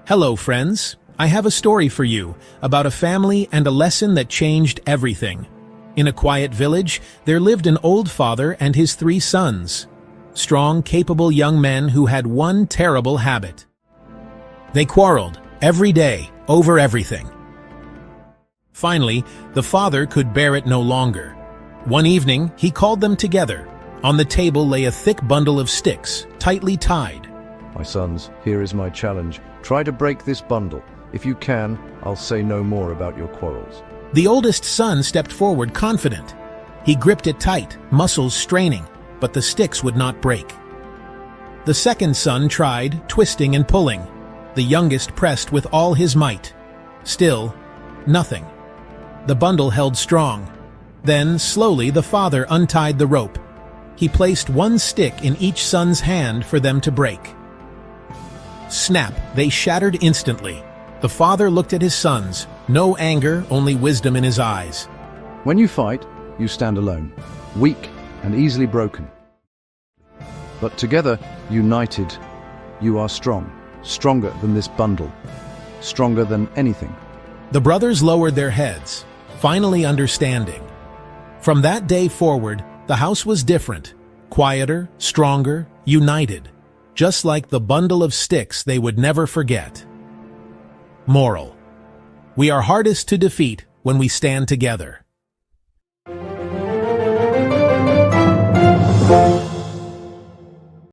Hello, friends. I have a story for you about a family and a lesson that changed everything. In a quiet village, there lived an old father and his 3 sons. Strong, capable young men who had one terrible habit. They quarreled every day over everything. Finally, the father could bear it no longer. One evening, he called them together. On the table lay a thick bundle of sticks, tightly tied. My sons, here is my challenge. Try to break this bundle. If you can, I'll say no more about your quarrels. The oldest son stepped forward confident. He gripped it tight, muscles straining, but the sticks would not break. The second son tried, twisting and pulling. The youngest pressed with all his might. Still, nothing. The bundle held strong. Then, slowly, the father untied the rope. He placed one stick in each son's hand for them to break. Snap! They shattered instantly. The father looked at his sons. No anger, only wisdom in his eyes. When you fight, you stand alone, weak and easily broken. But together, united, you are strong, stronger than this bundle, stronger than anything. The brothers lowered their heads, finally understanding. From that day forward, the house was different, quieter, stronger, united, just like the bundle of sticks they would never forget. Moral: we are hardest to defeat when we stand together.